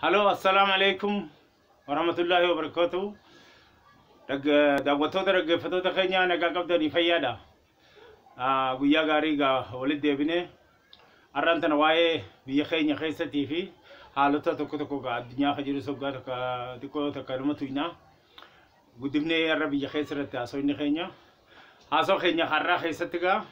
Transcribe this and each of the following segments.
هلو السلام عليكم ورحمة الله وبركاته. دعوتو درج فتو تخينيا نجا قبضني فيادا. قويا غاريغا ولد دبني. أرانتنا واي بيخينيا خيسة تيفي. حالته تكو قا الدنيا خجرو سوغا تكو تكرمتوينا. قدمني الربي يخيسة تاسويني خينيا. هاسو خينيا خرا خيسة تكا.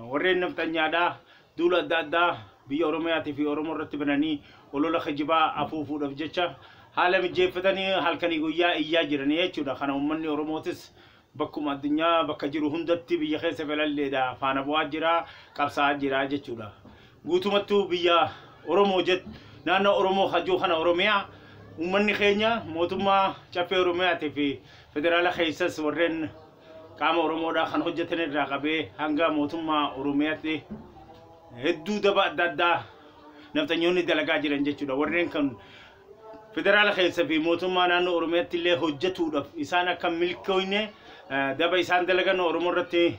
ورين نفتنيا دا دولا دا بيا أورمياتي في أورمو رتبناني ولولا خجبا أفوفو دفجتشا حالا مجيفتني حال كان يقويا إيا جراني يجودا خانا أمني أورموتس بكم الدنيا بكجرو هندتي بيا خيسة فلالي دا فانا بواد جرا كابسا جرا جتشودا قوتو متو بيا أورمو جت نانا أورمو خجو خانا أورميا أمني خينيا موتوما شافي أورمياتي في فدرالا خيسس ورين كام أورمو دا خان حجتني راقبي هنگا موتوما أورمياتي هدو دبا دادا نفتنيوني دلقا جيران جيشودا ورين كان فدرال خيسة في موتوما نانو أورميات اللي حجتو دف إسانا كم ملكوينة دبا إسان دلقا نو أورمو رتي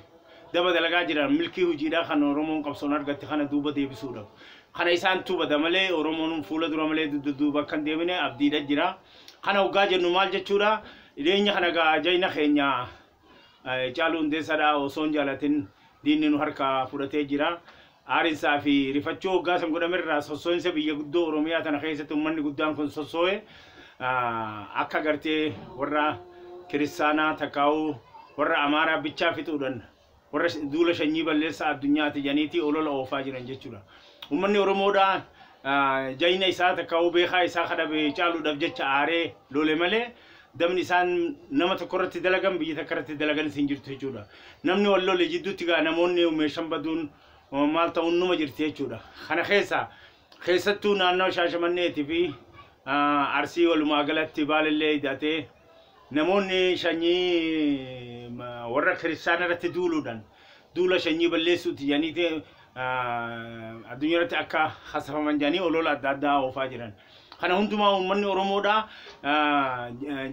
دبا دلقا جيران ملكي وجيدا خان أورمون قبصونار غتي خان دوبا ديبسودا خان إسان توبا دمالي أورمون فولا درامالي دوبا كان ديبيني أبدي دا جيرا خان أوغا جنومال جيشودا إليني خان أغا جاينا خينيا جالون دي سادا وصون جالتين ديني نوحركا فورتي جيرا آرين سافي رفتشو قاسم قد مرة سوسوين سبي يقدو روميا تنخيسة تمني قدام كن سوسوي أكا قرتي ورا كريسانا تكاو ورا أمارا بيتشا فتودن ورا دولة شنيبا لسا الدنيا تجانيتي أولو أوفاجر انجتشورا ومني رومودا جاينا إسا تكاو بيخا إسا خدا بيشالو دفجتشا آري لولي ملي دمني سان نما تكرت دلغم بيجي تكرت دلغن سنجرت جودا نمني والله لجدو تيغا نموني ومشام بدون ومالتا ونما جرتي جودا خنا خيسة نانو شاشمني تبي أرسي والمعقلات تبال اللي داتي نموني شني ورا كريسانا رتدولو دان دولا شني بلسو تياني تي الدنيا رت أكا خسفة من جاني ولولا دادا وفاجران خنا هندما ومني أورمودا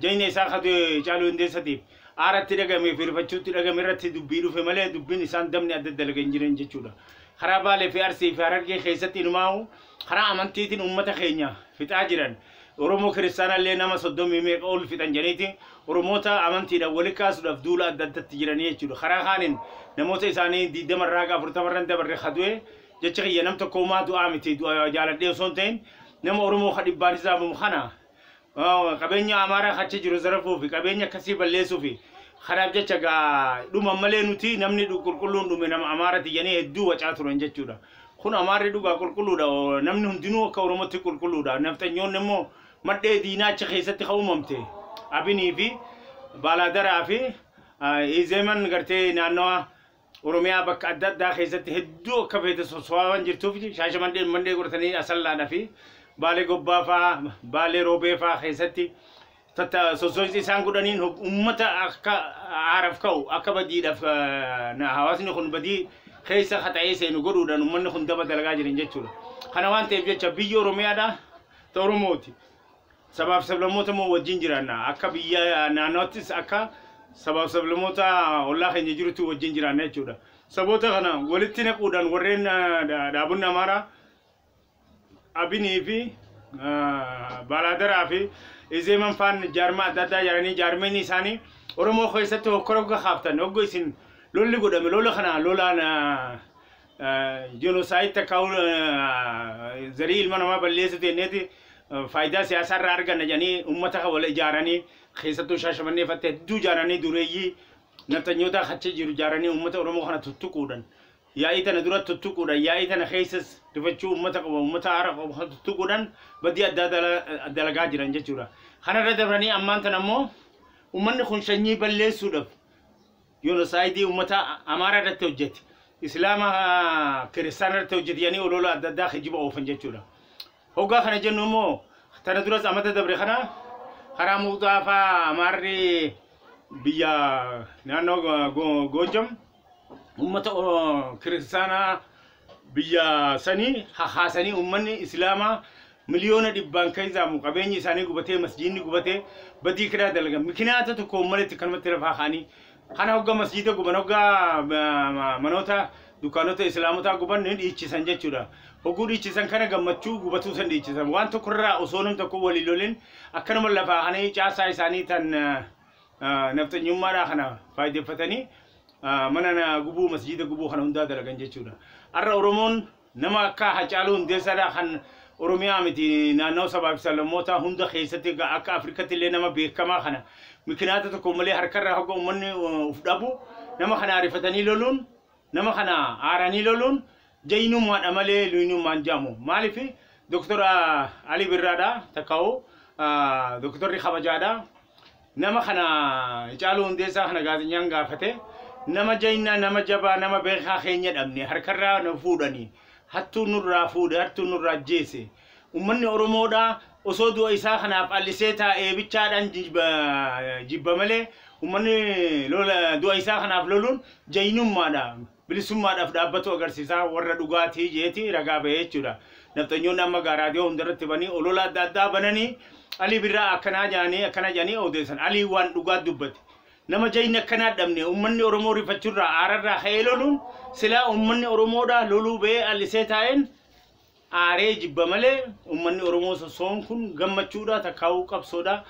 جايني ساخدو جالو اندساتي آرات تيرجع مي في رفتشو تيرجع مي رتي دبيرو في ملأ دبين إنسان دمني عدد دلقة إنجيرين جتشودا خرابة في أرسي في أرجع خيسة نماو خرا أمانتي تين أمة خينيا في تاجران أورمو كريستانا اللي نما صدومي مي أول في تنجنيتي أورموتا أمانتي دا ولكاس دا فدولا عدد تجيرانية جتشودا خرا خانين نموت إنساني دي دمر راجع فرتمرن دبر خدوه جتشي ينام تكوما دو آمتي دو جالد ديو سونتين نم أورمو خدي بارزا بمخنا كابينيا أمارا خدش جروزرفو في كابينيا كسي بلسو في خراب جتشا دوم ملأ نوتي نمني دو كلون دوم نم أمارا تيجاني دو وجاتورن جتشودا خون أمارا دو كلودا نمني هندينو كورمتي كلودا نفتنيون نمو مدة دينا تخيسة تخوممتي أبيني في بالادرا في إزمن قرتي نانوا أوروميا بك أدد دا خيسة هدو كفيت سوسوان جرتو في شاشة مندي قرتني أصل لانا في بالي قبا فا بالي روبي فا خيستي تتا سوسويتي سانغودانين أمتا أكا عارف كاو أكا بدي دف نهواسني خن بدي خيسة خطايسة نقولوا دا نمن خن دبا دلقاجر إنجتشولا خنوان تبجتش بيو روميا دا توروموتي سبب موتا مو وجنجرانا أكا بيا نانوتس أكا سبب موتا والله خنجرتو وجنجرانا تشولا سبوتا خنا ولتنا قودان ورين دابونا مارا أبيني في بالادرا في إذا من فان جارما دادا يعني جارمني ساني أورمو خيسته كروجا خافتن أوجو يسين لولي قدام لولا خنا لولا جنوسايد تكاول زريل ما نما بليس تنيتي فايدة سياسة رارجنا يعني أمتها ولا جاراني خيسته شاشمني فتة دو جاراني دوريجي نتنيوتا خدش جرو جاراني أمتها أورمو خنا تتوكودن يا إيتنا دورات تتوكودا يا إيتنا خيسس تفتشو أمتها عرق تتوكودن بدي أدلقا جيران جتشورا خنا ردبراني أمان تنمو ومن خنشني بلّي سودف يونسايدي أمتها أمارة رتوجت إسلام كريستان رتوجت يعني ولولا أددا خجيب أوفن جتشورا هوغا خنا جنومو تنا دورات أمتها دبري خنا مضافة أماري بيا نانو غوجم أمة كريستانا بيا سني حاسني أمني إسلاما مليون دبان كيزا مقابيني ساني قبته مسجدني قبته بدي كذا دلقا مكينات تكمل تكلم ترفع خاني خانا هوجا مسجده قبنا هوجا منوتا دكانوتا إسلاموتا قبنا نيجي سنجة شورا hoguu dhiichisan kana gammachuu gubatuu san dhiichisan waan tokkorraa osoo nam tokko walii lolin akkanuma lafaa hanee caasaa isaanii tan nafxanyummaadhaa kana faayideeffatanii mana gubuu masjida gubuu kana hundaa dalagan jechuudha. Har'a Oromoon nama akka Hacaaluu Hundeessaadhaa kan Oromiyaa miti naannoo sabaa fi sablammoota hunda keessatti akka Afrikaatti illee nama beekamaa kana mikinaata tokko malee harkarraa hogga uummanni uf dhabu nama kana ariifatanii loluun nama kana aaranii loluun jaynummaadha malee luynummaan jaamu. Maaliif Dr. Ali Birraadhaa takka'u Dr. Kabajaadhaa nama kana Hacaaluu Hundeessaa kana gaazexaan gaafate nama jaynaa nama jabaa nama beekaa keenya dhabne harkarraa na fuudhanii hattuu nurraa fuudhe hattuu nurraa jeese ummanni Oromoodhaa osoo du'a isaa kanaaf allisee taa'ee bichaadhaan jibba malee ummanni lola du'a isaa kanaaf loluun jaynummaadha bilisummaadhaaf dhaabbatu agarsiisaa warra dhugaatii jeeti ragaa ba'ee jechuudha. Nafxanyoonni amma raadiyoo hundarratti banii olola adda addaa bananii Ali Birraa akkanaa jaanii odeessan Ali waan dhugaa dubbate nama jayna akkana dhabne ummanni Oromoo rifachuurraa aararraa ka'ee loluun silaa ummanni Oromoodhaa loluu ba'ee allisee taa'een aaree jibba malee ummanni Oromoo sosoon kun gammachuudha takkaa'uu qabsoodha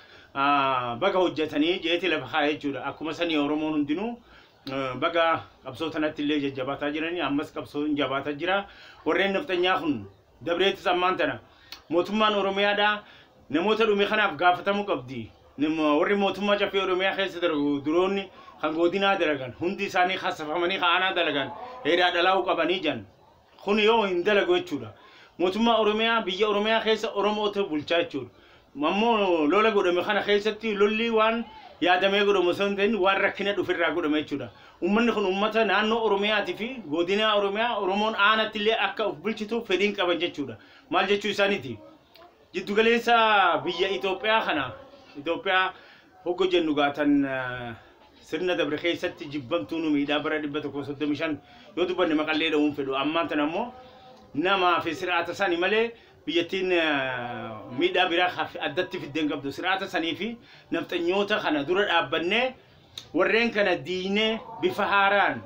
baga hojjetanii jeeti lafa kaa'ee jechuudha. Akkuma sanii Oromoon hundinuu baga qabsoo tanatti illee jajjabaataa jiranii ammas qabsoon jabaataa jira. Warreen nafxanyaa kun dabreetis ammaan tana mootummaan Oromiyaadhaa namoota dhume kanaaf gaafatamuu qabdi. Warri mootummaa caffee Oromiyaa keessa duroonni kan godinaa dalagan hundi isaanii khasafamanii ka'anaa dalagan heeraa dhalaa'uu qabanii jan kun yoo hin dalagu jechuudha. Mootummaa Oromiyaa biyya Oromiyaa keessa Oromoota bulchaa jechuudha. Ammoo lola godhame kana keessatti lolli waan yaadamee godhamu osoo hin ta'in waan rakkina dhufirraa godhame jechuudha. Uummanni kun uummata naannoo Oromiyaatii fi godinaa Oromiyaa Oromoon aanatti illee akka of bulchitu fedhiin qaban jechuudha. Maal jechuu isaaniiti? Jiddugaleessa biyya Itoophiyaa kana Itoophiyaa hoggo jennu gaatan sirna dabre keessatti jibbamtuu nu miidhaa bara 135 yoo dubbanne maqallee dha'uun fedhu ammaan tan ammoo namaa fi sir'aata sanii malee biyyattiin miidhaa biraa addatti fiddeen qabdu sir'aata sanii fi nafxanyoota kana dura dhaabbannee warreen kana diinee bifa haaraan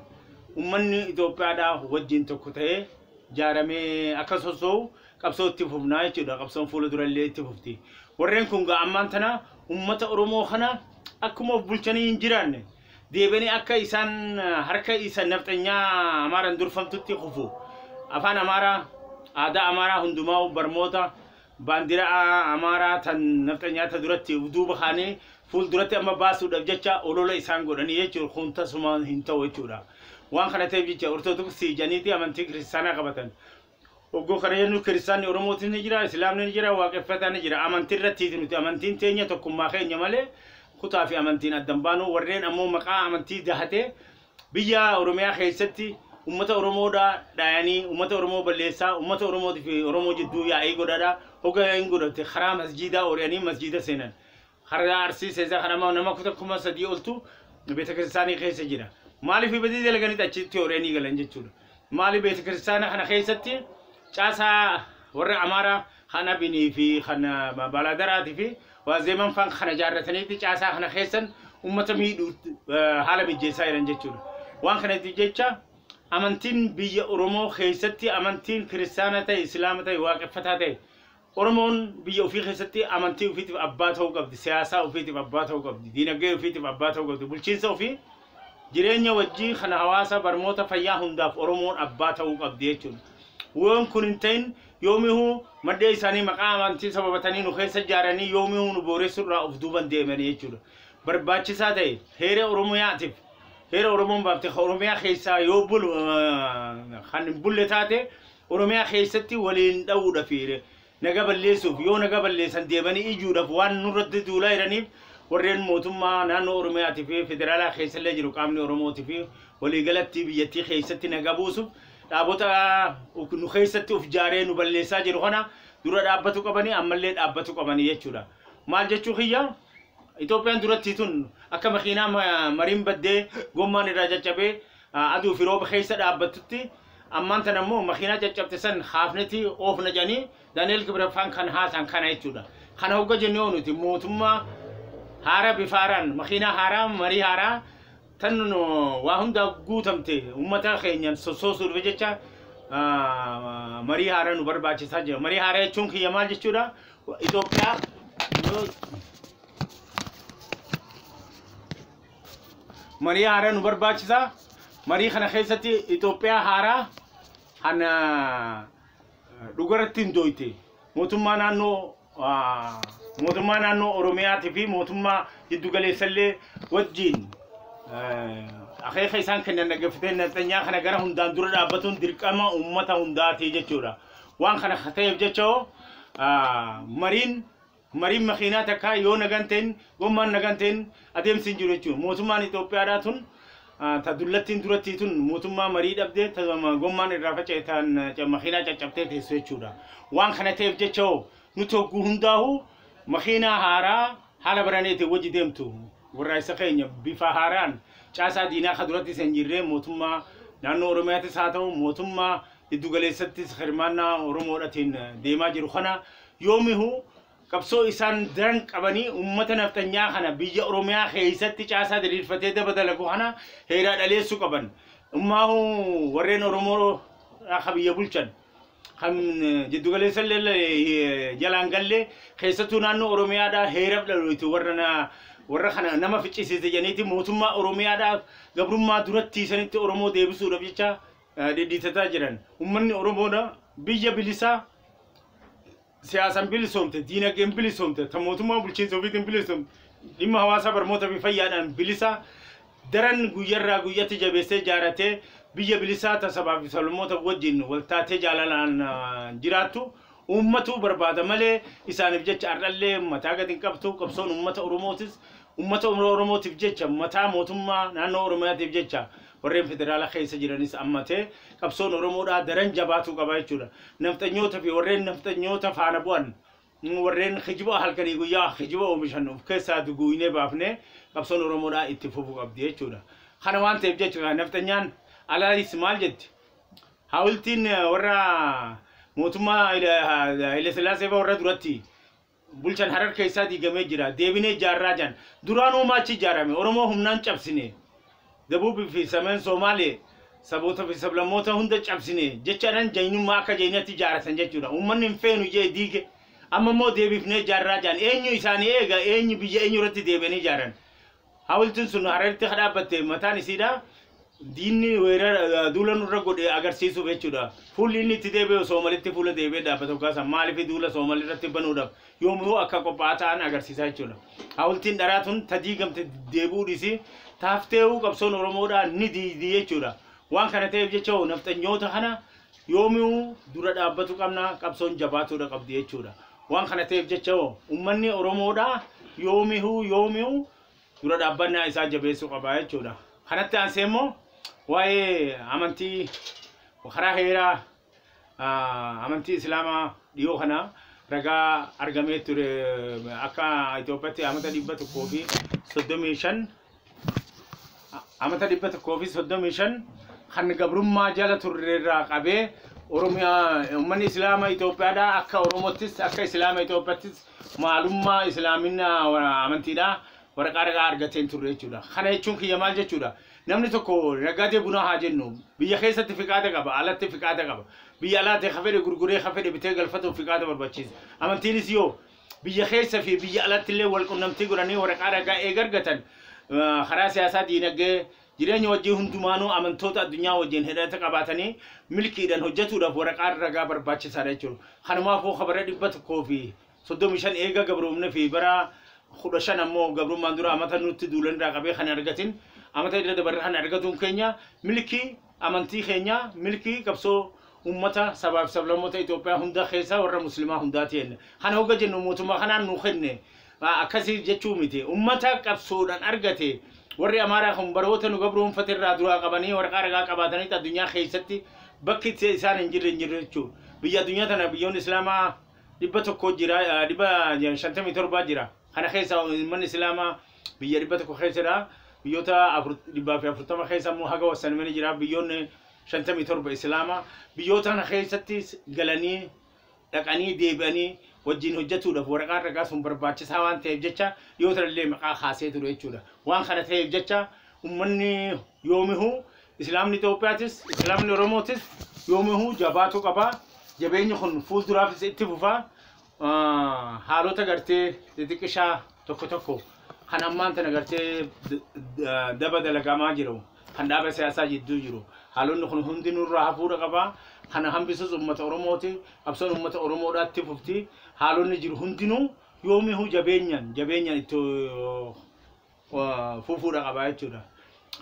ummanni Itoophiyaadhaa wajjin tokko ta'ee jaaramee akka sosoo'u qabsoo itti fufnaa jechuudha. Qabsoon fuula durallee itti fufti. Warreen kun ammaan tana ummata Oromoo kana akkuma of bulchanii hin jiraanne deebanii akka isaan harka isa nafxanyaa Amaaraan durfamtutti kufu afaan Amaaraa aadaa Amaaraa hundumaa barmoota baandiraa Amaaraa tan nafxanyaa ta duratti duuba kaanii fuul duratti amma baasuudhaaf jecha olola isaan godhanii jechuudha. Kun tasuma hin ta'u jechuudha. Waan kana ta'eef jecha Ortodoksii janiitii amantii kiristaanaa qabatan. Oggo kana jennu kiristaanni Oromootiin ni jira, Islaamni ni jira, waaqeffataan ni jira. Amantii irratti nuti amantiin teenya tokkummaa keenya malee kutaa fi amantiin addan baanu warreen ammoo maqaa amantii dahatee biyya Oromiyaa keessatti ummata Oromoodhaa dhaayanii ummata Oromoo balleessaa ummata Oromootii fi Oromoo jidduu yaa'ii godhadhaa hogga hin godhatte karaa masjiidaa ori'anii masjiida seenan. Karaa Arsii seesaa kana nama kutaa kuma sadii oltu beeta kiristaanii keessa jira. Maaliif badii dalaganii achitti ori'anii galan jechuudha. Maaliif beeta kiristaana kana keessatti caasaa warra Amaaraa kana binii fi kana Baladaraati fi waazeeman fan kana jaarrataniitti caasaa kana keessan ummata miidhuu haala mijeessaa jiran jechuudha. Waan kanatti jecha amantiin biyya Oromoo keessatti amantiin kiristaana ta'e Islaama ta'e waaqeffataa ta'e Oromoon biyya ofii keessatti amantii ofiitiif abbaa ta'uu qabdi, siyaasaa ofiitiif abbaa ta'uu qabdi, diinagdee ofiitiif abbaa ta'uu qabdi, bulchiinsa ofii jireenya wajjii kana hawaasa barmoota fayyaa hundaaf Oromoon abbaa ta'uu qabdi jechuudha. Waan kun hin ta'in yoomihuu maddee isaanii maqaa amantii sababatanii nu keessa ijaaranii yoomihuu nu booressuurraa of duuban deemanii jechuudha. Barbaachisaa ta'e heera Oromiyaatiif heera Oromoon baafte Oromiyaa keessaa yoo bulu kan bulle taate Oromiyaa keessatti waliin dha'uudhaaf naga balleessuuf yoo naga balleessan deemanii ijuudhaaf waan nurratti duulaa jiraniif warreen mootummaa naannoo Oromiyaatii fi federaalaa keessallee jiru qaamni Oromootii fi waliigalatti biyyattii keessatti naga buusuuf dhaabota nu keessatti of jaaree nu balleessaa jiru kana dura dhaabbatu qabanii ammallee dhaabbatu qabanii jechuudha. Maal jechuu kiyya Itoophiyaan duratti tun akka makiinaa mariin baddee gommaan irraa caccabee aduu fi rooba keessa dhaabbatutti ammaan tan ammoo makiinaa caccabte san haafnetii oofna jedhanii Daani'eel Kibrafaan kan haasan kana jechuudha. Kana hogga jennee nuti mootummaa haara bifaaraan makiinaa haaraa marii haaraa tan waa hunda guutamte ummata keenyan sossoosuuf jecha marii haaraa nu barbaachisaa jira. Marii haaraa jechuun kiyya maal jechuudha? Itoophiyaa marii haaraa nu barbaachisaa. Marii kana keessatti Itoophiyaa haaraa hana dhugaratti hin dooyte. Mootummaa naannoo Oromiyaatii fi mootummaa jiddu galeessallee wajjin akeeka isaan kennan dhaggeeffatee naftanyaa kana gara hundaan dura dhaabbatuun dirqama uummata hundaati jechuudha. Waan kana ta'eef jecha mariin makiinaa takka yoo naganteen gommaan naganteen adeemsi hin jiru jechuudha. Mootummaan Itoophiyaadhaa tun tadullattiin duratti tun mootummaa marii dhabdee gommaan irraa faca'e makiinaa caccabtee teessu jechuudha. Waan kana ta'eef jecha nuti hogguu hundaa'u makiinaa haaraa haala baraneetiin wajji deemtu warra isa keenya bifa haaraan caasaa diinaa ka duratti isa hin jirre mootummaa naannoo Oromiyaattis haa ta'u mootummaa giddu galeessattis hirmaannaa Oromoodhaatiin deemaa jiru kana yoomihu qabsoo isaan daran qabanii uummata naftanyaa kana biyya Oromiyaa keessatti caasaa diriirfatee dalagu kana heeraa dhaleessuu qaban. Ummaahu warreen Oromoo akka biyya bulchan kan jiddu galeessallee jalaan galle keessattuu naannoo Oromiyaadhaa heeraaf dhalooti warra kana nama ficcisiise janiiti mootummaa Oromiyaadhaaf gabrummaa duratti sanitti Oromoo deebisuudhaaf jecha diddiitataa jiran. Uummanni Oromoodha biyya bilisaa siyaasan bilisoomte diinagdeen bilisoomte ta mootummaa bulchiinsa ofiitiin bilisoomte dhimma hawaasaa barmoota fi fayyaadhaan bilisa daran guyyarraa guyyatti jabeessee jaaratee biyya bilisaa ta sabaa fi sablammoota wajjin waltaatee jaalalaan jiraattu uummatu barbaada malee isaaniif jecha ardallee mataa gadi hin qabtu. Qabsoon uummata Oromootiif jecha mataa mootummaa naannoo Oromiyaatiif jecha warreen federaala keessa jiranis ammatee qabsoon Oromoodhaa daran jabaatu qaba jechuudha. Naftanyoota fi warreen naftanyoota faana bu'an warreen kijiba halkanii guyyaa kijiba oomishan of keessaa duguunee baafnee qabsoon Oromoodhaa itti fufuu qabdi jechuudha. Kana waan ta'eef jechuudha naftanyaan alaalis maal jetti? Hawultiin warra mootummaa Haile Sillaasee warra duratti bulchan Harar keessaa diigamee jira. Deebinee jaarraa jan duraanuu maachi jaarame Oromoo humnaan cabsine. Dabuubii fi Sameen Somaalee saboota fi sablammoota hunda cabsine jechaadhaan jaynummaa akka jayinatti jaaratan jechuudha. Uummanni hin feenu jee diige amma immoo deebifnee jaarraa jan eenyu isaanii eega eenyu biyya eenyu irratti deebi'anii jaaran. Hawultiin sun Hararitti dhaabbatte mataan isiidha. Diinni weerara duula nurra godhe agarsiisuuf jechuudha. Fuulli inni itti deebi'u Soomalitti fuula deebi'ee dhaabbatu kaasan maaliif duula Soomali irratti banuudhaaf yoomuu akka qophaa'aa ta'an agarsiisaa jechuudha. Hawultiin dharaatun tadiigamte deebi'uu dhisi taaftee'uu qabsoon Oromoodhaa ni diidii jechuudha. Waan kana ta'eef jecha naftanyoota kana yoomuu dura dhaabbatu qabna qabsoon jabaatuudha qabdi jechuudha. Waan kana ta'eef jecha uummanni Oromoodhaa yoomuu dura dhaabbannaa isaa jabeessuu qaba jechuudha. Kanatti aansee immoo waa'ee amantii karaa heeraa amantii Islaamaa dhiyoo kana ragaa argamee ture akka Itoophiyaatti amata 135 kan gabrummaa jala turreerraa qabee Oromiyaa uummanni Islaamaa Itoophiyaadhaa akka Oromoottis akka Islaama Itoophiyaattis maalummaa Islaaminaa amantiidhaa waraqaa ragaa argateen turre jechuudha. Kana jechuun kiyya maal jechuudha? Namni tokko nagaatee bunaa haa jennu biyya keessatti fiqaata qaba, alatti fiqaata qaba. Biyya alaatti hafedhe gurguree hafedhe bitee galfatuuf fiqaata barbaachisa. Amantiinis yoo biyya keessa fi biyya alatti illee wal qunnamtii godhanii waraqaa ragaa eegargatan karaa siyaasaa diinagdee jireenya wajjii hundumaanuu amantoota addunyaa wajjin hidhata qabaatanii milkiidhaan hojjetuudhaaf waraqaa ragaa barbaachisaadha jechuudha. Kanumaafuu kabara 135 eega gabroomne fi bara 15 ammoo gabrummaan dura amata nutti duulanirraa qabee kan argatin amata irra dabarre kan argatuun keenya milkii amantii keenya milkii qabsoo ummata sabaaf sablammoota Itoophiyaa hunda keessa warra muslimaa hundaati jenne. Kana hogga jennu mootummaa kanaan nu kenne akkasii jechuu miti. Ummata qabsoodhaan argate warri Amaaraa kun baroota nu gabroonfate irraa duraa qabanii waraqaa ragaa qabaatanii addunyaa keessatti bakki isaan hin jirre jechuudha. Biyya addunyaa tana biyyoonni Islaamaa 100 jira 57 jira. Kana keessa uummanni Islaamaa biyya 100 keessadha. Biyyoota 440 keessa immoo haga wasanimanii jira. Biyyoonni 57 Islaamaa biyyoota kana keessatti galanii dhaqanii deebi'anii wajjin hojjetuudhaaf waraqaa ragaa sun barbaachisaa waan ta'eef jecha biyyoota illee maqaa kaasee ture jechuudha. Waan kana ta'eef jecha uummanni yoomihu Islaamni Itoophiyaattis Islaamni Oromootis يومه جباتو قبا جبين يخون فوز درافس اتفوفا حالو تغرتي تتكشا توكو توكو خنمان تنغرتي دبا دلقاما جيرو خندابا سياسا جدو جيرو حالو نخون هندي نور راحفور قبا خنا هم بيسوس أمة أوروموتي أبصر أمة أورومو رات تفوفتي حالو نجيرو هندينو يومه جبينيان تو فوفورا قبا يتشورا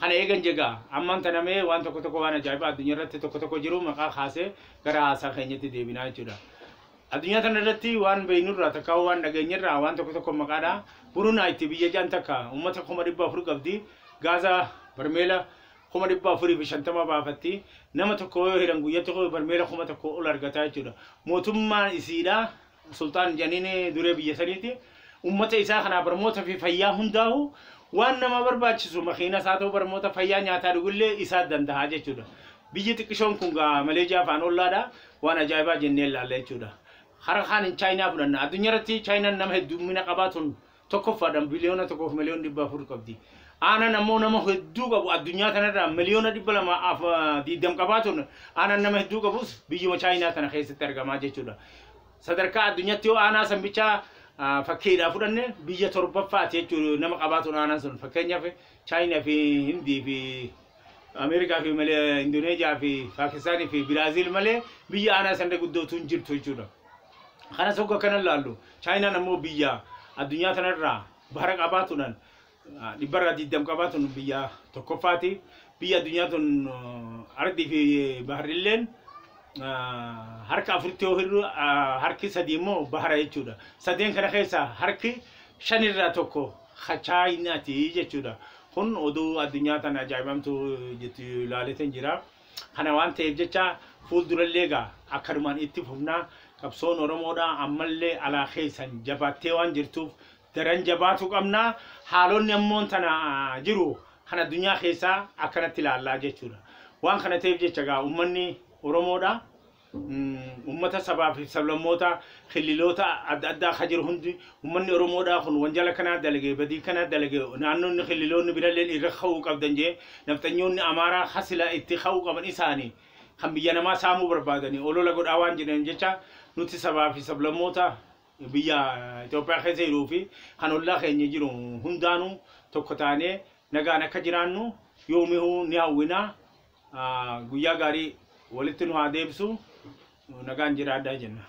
خنا إيجان جگا أمان تنامي وان توكو توكو وانا جايبا الدنيا رت توكو توكو جيرو مقا خاصة غرا آسا خينيتي ديبنا يتشورا الدنيا تنرتي وان بينور راتكاو وان نغنير وان توكو توكو مقادا برونا ايتي بيجا جانتكا أمة خمر إبا فرق أبدي غازا برميلا خمر إبا فري بشانتما بافتي نما توكو هيرانغو يتوكو برميلا خمر توكو أولارغتا يتشورا موتوما إسيدا سلطان جانيني دوري بيسانيتي أمة إسا خنا برموتا في فيا هنداو وان نما برباچسو مخينا ساتو برموتا فيا نياتا دغله إسا دندها جچودا بيجي تكشون كونغا ماليزيا فان اولادا وانا جايبا جنيل لاله چودا خرخان چاينا فدنا الدنيا رتي چاينا نم هدو من قباتون توكف فدم بليون توكف مليون دبا فور قبدي انا نمو هدو قبو الدنيا تنرا مليون دبا لما اف دي دم قباتون انا نم هدو قبوس بيجي ما چاينا تن خيس ترجما جچودا صدركا الدنيا تيو انا سمبيچا فكيدا فدن بيجي تربفات يچو نم قباتون انا سن فكنيا في چاينا في هندي في أمريكا في ملء إندونيسيا في باكستان في برازيل ملء بيجي أنا سند قدو تنجر توجودا خنا سوكا كنا لالو چاينا نمو بيجا الدنيا تنرى بحرق أباتونن لبرا دي دم كباتون بيجا تكفاتي بيجا الدنيا تون أردي في بحر اللين هرك أفريقيا هيرو هرك سديمو بحر يجودا سدين كنا خيسا هرك شنيرة توكو خچاينا تيجي جودا kun oduu addunyaa tana ajaa'ibamtu jetti ilaaleetiin jira kana waan ta'eef jecha fuuldurallee gaa akkanumaan itti fufnaa qabsoon Oromoodha ammallee alaa keessan jabaattee waan jirtuuf daran jabaatu qabnaa haalonni ammoon tana jiru kana addunyaa keessaa akkanatti ilaallaa jechuudha waan kana ta'eef jecha gaa ummanni Oromoodha ummata sabaa fi sablammoota khililoota adda khajir hundi ummanni Oromoodha kun wanjala kana dalage badii kana dalage naannoon khililoonni biralleen irra xawu qabdan je naftanyoonni amaara hasila itti xawu qaban isaani kan biyya namaa saamuu barbaadani olola godhaa waan jedhan jecha nuti sabaa fi sablammoota biyya Itoophiyaa keessa jiruu fi kan ollaa keenya jiru hundaanuu tokko taanee nagaan akka jiraannu yoomihuu ni hawwina guyyaa gaarii walitti nu haa deebisu nagaan jiraadhaa jenna.